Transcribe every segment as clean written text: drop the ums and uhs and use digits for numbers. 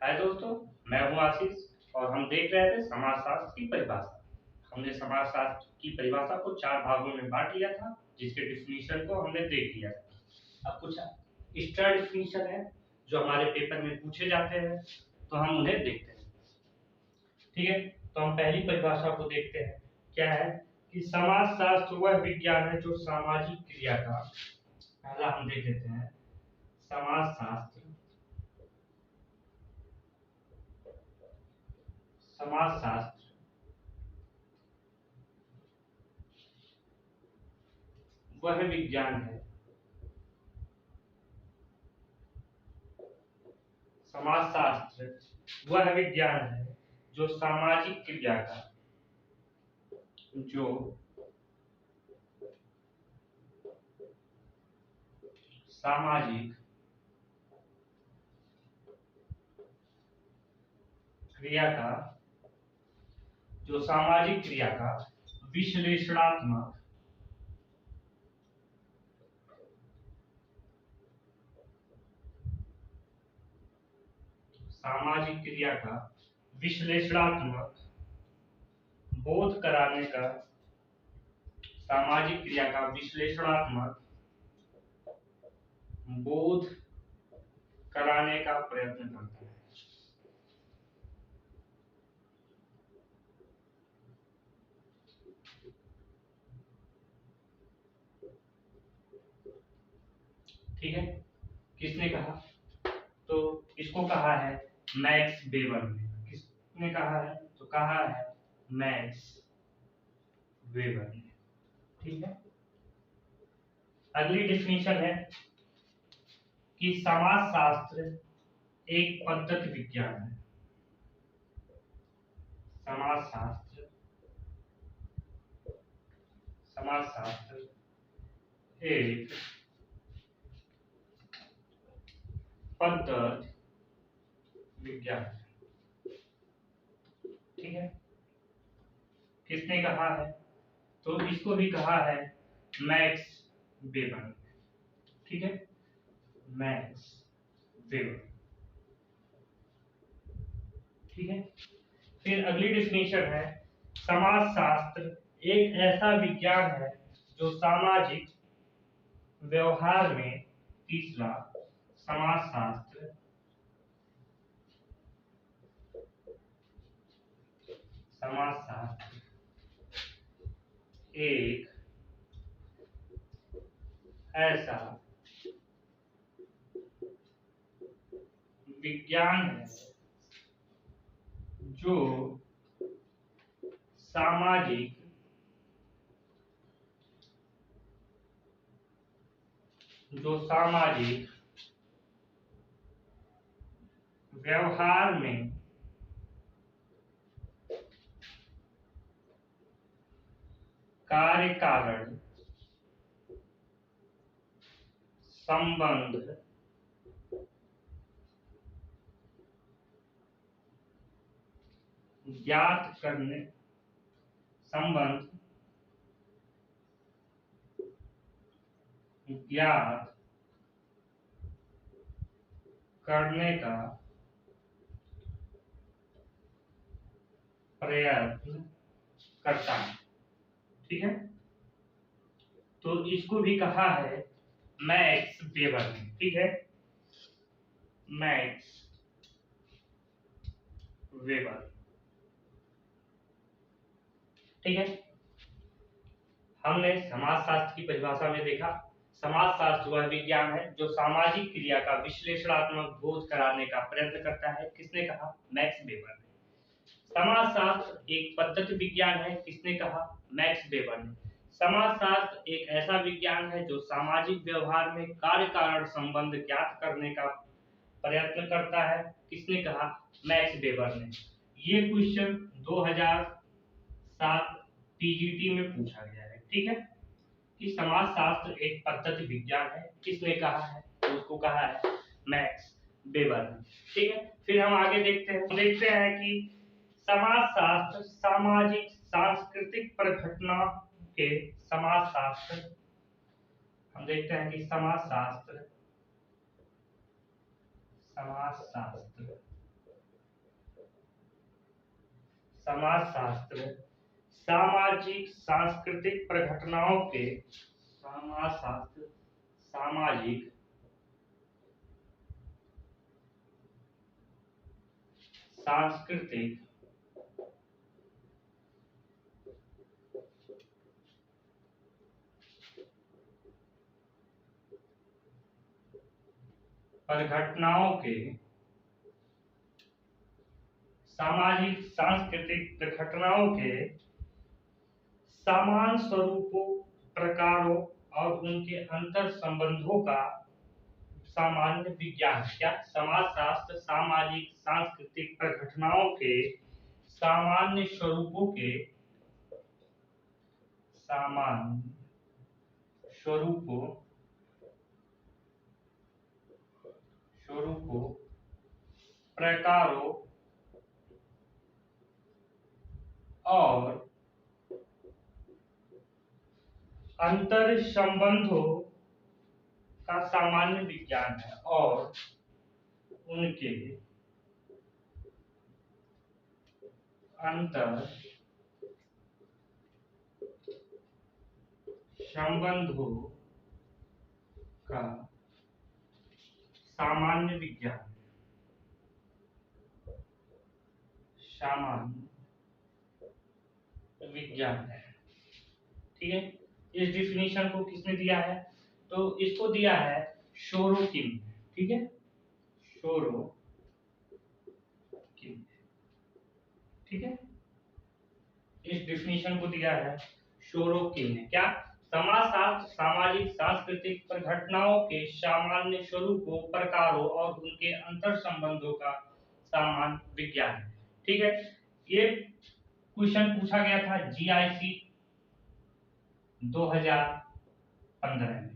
हाय दोस्तों, मैं हूं आशीष और हम देख रहे थे समाजशास्त्र की परिभाषा। हमने समाजशास्त्र की परिभाषा को 4 भागों में बांट लिया था, जिसके डिफिनीशन को हमने देख लिया था। अब कुछ एक्स्ट्रा डिफिनीशन है जो हमारे पेपर में पूछे जाते हैं, तो हम उन्हें देखते हैं। ठीक है, तो हम पहली परिभाषा को देखते हैं। क्या है कि समाजशास्त्र वह विज्ञान है जो सामाजिक क्रिया का, पहला हम देख लेते हैं। समाजशास्त्र समाजशास्त्र वह विज्ञान है, समाजशास्त्र वह विज्ञान है जो सामाजिक क्रिया का, जो सामाजिक क्रिया का जो सामाजिक क्रिया का विश्लेषणात्मक सामाजिक क्रिया का विश्लेषणात्मक बोध कराने का, सामाजिक क्रिया का विश्लेषणात्मक बोध कराने का प्रयत्न करता है। ठीक है, किसने कहा? तो इसको कहा है मैक्स वेबर ने। किसने कहा है? तो कहा है मैक्स वेबर ने। ठीक है, अगली डिफिनीशन है कि समाजशास्त्र एक पद्धति विज्ञान है। समाजशास्त्र समाजशास्त्र एक पद्धति विज्ञान है। ठीक है, किसने कहा है? तो इसको भी कहा है मैक्स वेबर ने। ठीक है, मैक्स वेबर। ठीक है, फिर अगली डिफिनीशन है समाजशास्त्र एक ऐसा विज्ञान है जो सामाजिक व्यवहार में, तीसरा, समाजशास्त्र समाजशास्त्र एक ऐसा विज्ञान है जो सामाजिक व्यवहार में कार्य कारण संबंध ज्ञात करने का प्रयत्न करता है। ठीक है, तो इसको भी कहा है मैक्स वेबर ने। ठीक है, मैक्स वेबर। ठीक है, हमने समाजशास्त्र की परिभाषा में देखा समाजशास्त्र वह विज्ञान है जो सामाजिक क्रिया का विश्लेषणात्मक बोध कराने का प्रयत्न करता है। किसने कहा? मैक्स वेबर ने। समाजशास्त्र एक पद्धति विज्ञान है। किसने कहा? मैक्स वेबर ने। समाजशास्त्र एक ऐसा विज्ञान है जो सामाजिक व्यवहार में कार्य कारण संबंध ज्ञात करने का प्रयत्न करता है। किसने कहा? मैक्स वेबर ने। ये क्वेश्चन 2007 पीजीटी में पूछा गया है। ठीक है, कि समाजशास्त्र एक पद्धति विज्ञान है। किसने कहा है? तो उसको कहा है मैक्स वेबर ने। ठीक है, फिर हम आगे देखते हैं कि समाजशास्त्र सामाजिक सांस्कृतिक परिघटना के समाजशास्त्र हम देखते हैं कि समाजशास्त्र समाजशास्त्र सामाजिक सांस्कृतिक प्रघटनाओं के समाजशास्त्र सामाजिक सांस्कृतिक प्रघटनाओं के सामाजिक सांस्कृतिक प्रघटनाओं के समान स्वरूपों, प्रकारों और उनके अंतर संबंधों का सामान्य विज्ञान। क्या? समाजशास्त्र सामाजिक सांस्कृतिक प्रघटनाओं के सामान्य स्वरूपों के सामान्य स्वरूपों प्रकारों और अंतर संबंधों का सामान्य विज्ञान है और उनके अंतर संबंधों का सामान्य विज्ञान है। ठीक है, इस डिफिनीशन को किसने दिया है? तो इसको दिया है शोरोकिन। ठीक है, शोरोकिन। ठीक है, इस डिफिनीशन को दिया है शोरोकिन ने। क्या? समाजशास्त्र सामाजिक सांस्कृतिक प्रघटनाओं के सामान्य स्वरूपों, प्रकारों और उनके अंतर संबंधों का सामान्य विज्ञान है। ठीक है, ये क्वेश्चन पूछा गया था जीआईसी 2015 में।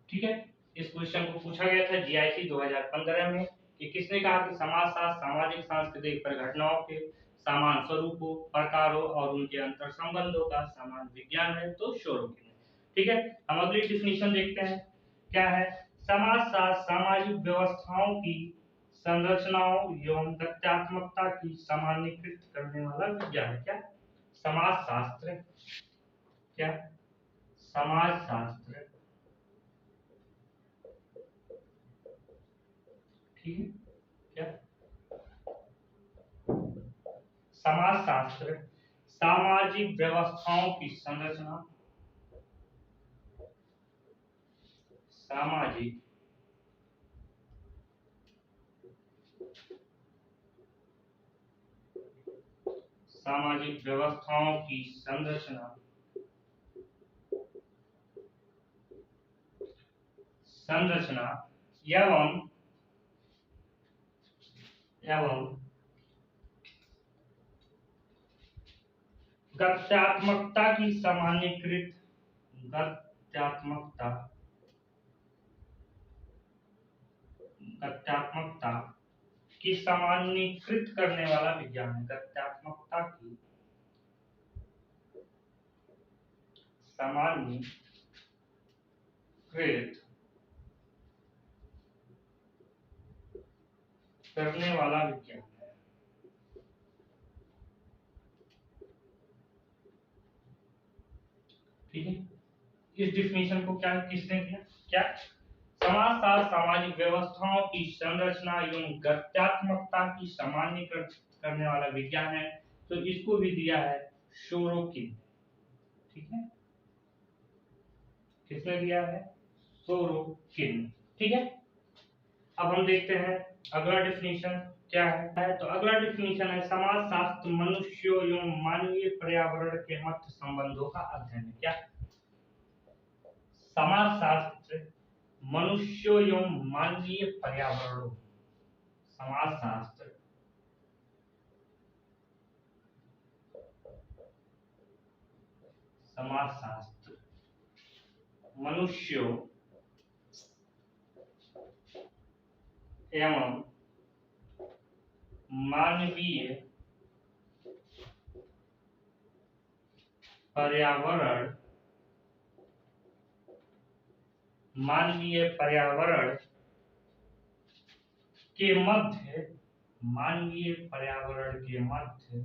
ठीक है, इस क्वेश्चन को पूछा गया था जीआईसी 2015 में कि किसने कहा कि समाजशास्त्र सामाजिक सांस्कृतिक प्रघटनाओं के समान स्वरूपों, प्रकारों और उनके अंतर संबंधों का समान विज्ञान है। तो शोरोकिन। ठीक है, हम अगली डिफिनीशन देखते हैं। क्या है? समाजशास्त्र सामाजिक व्यवस्थाओं की संरचनाओं एवं तथ्यात्मकता की सामान्यीकृत करने वाला विज्ञान है। क्या? समाजशास्त्र क्या? समाजशास्त्र। ठीक है, क्या? समाजशास्त्र सामाजिक व्यवस्थाओं की संरचना, सामाजिक व्यवस्थाओं की संरचना एवं गत्यात्मकता की सामान्यीकृत करने वाला विज्ञान है। गत्यात्मकता की सामान्यीकृत करने वाला विज्ञान है। ठीक है, इस डिफिनीशन को क्या किसने दिया? क्या? समाजशास्त्र सामाजिक व्यवस्थाओं की संरचना एवं गत्यात्मकता की सामान्यीकृत करने वाला विज्ञान है। तो इसको भी दिया है शोरोकिन। ठीक है, किसने दिया है? शोरोकिन। ठीक है, अब हम देखते हैं अगला डिफिनीशन क्या है। तो अगला डिफिनीशन है समाजशास्त्र मनुष्यों एवं मानवीय पर्यावरण के मध्य संबंधों का अध्ययन है। क्या? समाजशास्त्र मनुष्यों एवं मानवीय पर्यावरणों, समाजशास्त्र मनुष्यों एवं मानवीय पर्यावरण के मध्य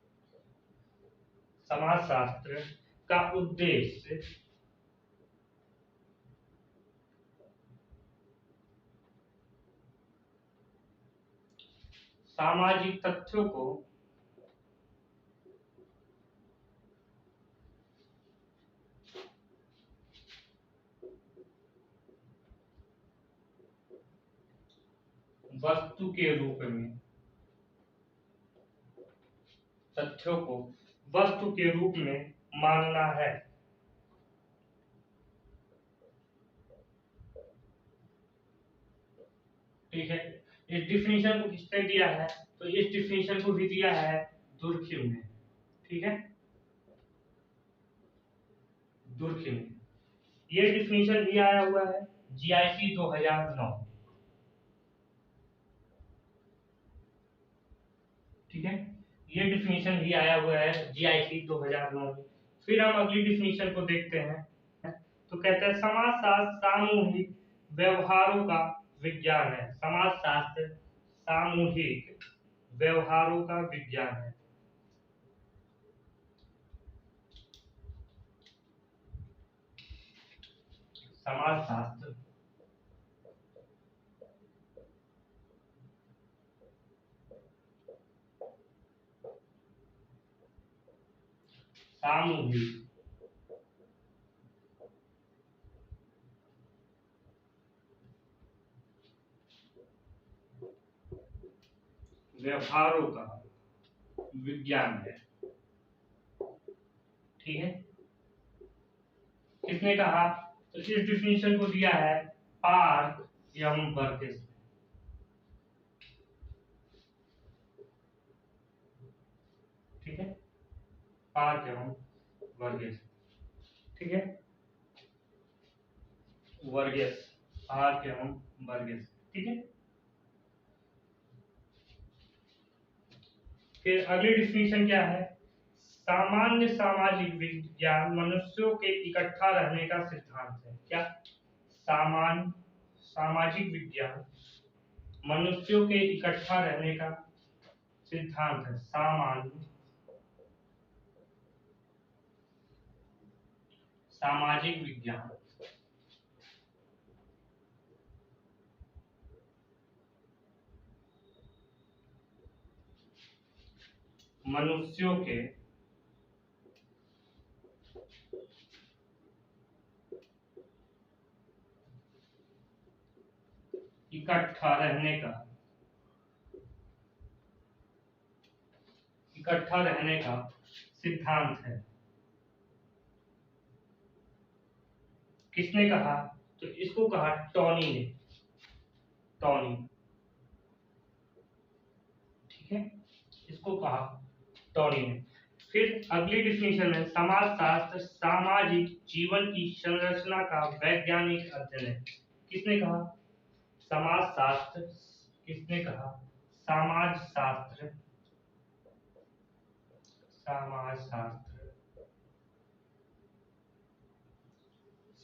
समाजशास्त्र का उद्देश्य सामाजिक तथ्यों को वस्तु के रूप में, तथ्यों को वस्तु के रूप में मानना है। ठीक है, इस डिफिनीशन को किसने दिया है? तो इस डिफिनीशन को भी दिया है दुर्खिम ने। ठीक है, दुर्खिम ने ये डिफिनीशन भी आया हुआ है जीआईसी 2009। ठीक है, ये डिफिनीशन भी आया हुआ है जीआईसी 2009 में। फिर हम अगली डिफिनीशन को देखते हैं। तो कहते हैं समाजशास्त्र सामूहिक व्यवहारों का विज्ञान है। समाजशास्त्र सामूहिक व्यवहारों का विज्ञान है। समाजशास्त्र सामूहिक व्यवहारों का विज्ञान है। ठीक है, किसने कहा? तो इस डिफिनीशन को दिया है पार्क एवं बर्गेस। ठीक है, पार्क एवं वर्गेस। ठीक है, वर्गेस, पार्क एवं वर्गेस। ठीक है, फिर अगली डिफिनीशन क्या है? सामान्य सामाजिक विज्ञान मनुष्यों के इकट्ठा रहने का सिद्धांत है। क्या? सामान्य सामाजिक विज्ञान मनुष्यों के इकट्ठा रहने का सिद्धांत है। सामान्य सामाजिक विज्ञान मनुष्यों के इकट्ठा रहने का सिद्धांत है। किसने कहा? तो इसको कहा टॉनी ने। टॉनी। ठीक है, इसको कहा टॉनी ने। फिर अगली डिफिनीशन है समाजशास्त्र सामाजिक जीवन की संरचना का वैज्ञानिक अध्ययन है। किसने कहा? समाजशास्त्र। किसने कहा? समाजशास्त्र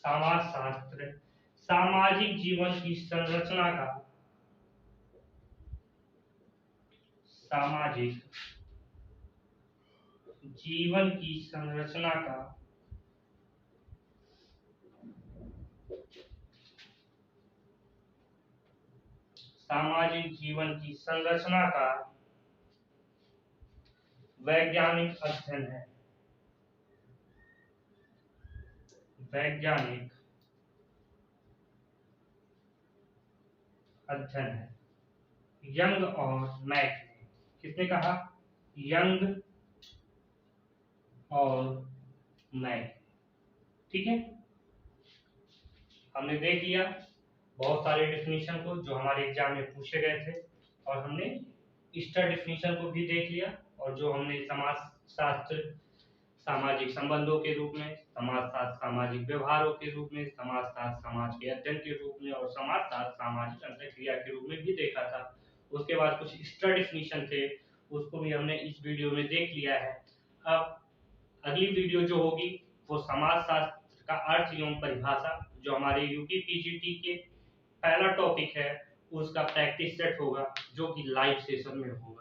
समाजशास्त्र सामाजिक जीवन की संरचना का सामाजिक जीवन की संरचना का सामाजिक जीवन की संरचना का वैज्ञानिक अध्ययन है। वैज्ञानिक अध्ययन है। यंग और मैक ने। किसने कहा? यंग और मैक। ठीक है, हमने देख लिया बहुत सारे डिफिनीशन को जो हमारे एग्जाम में पूछे गए थे, और हमने स्टर डिफिनीशन को भी देख लिया, और जो हमने समाजशास्त्र सामाजिक संबंधों के रूप में, समाजशास्त्र सामाजिक व्यवहारों के रूप में, समाजशास्त्र समाज के अध्ययन के रूप में, और समाजशास्त्र सामाजिक अंतःक्रिया के रूप में भी देखा था। उसके बाद कुछ एक्स्ट्रा डिफिनीशन थे, उसको भी हमने इस वीडियो में देख लिया है। अब अगली वीडियो जो होगी वो समाजशास्त्र का अर्थ एवं परिभाषा, जो हमारे यूपी पीजीटी के पहला टॉपिक है, उसका प्रैक्टिस सेट होगा, जो कि लाइव सेशन में होगा।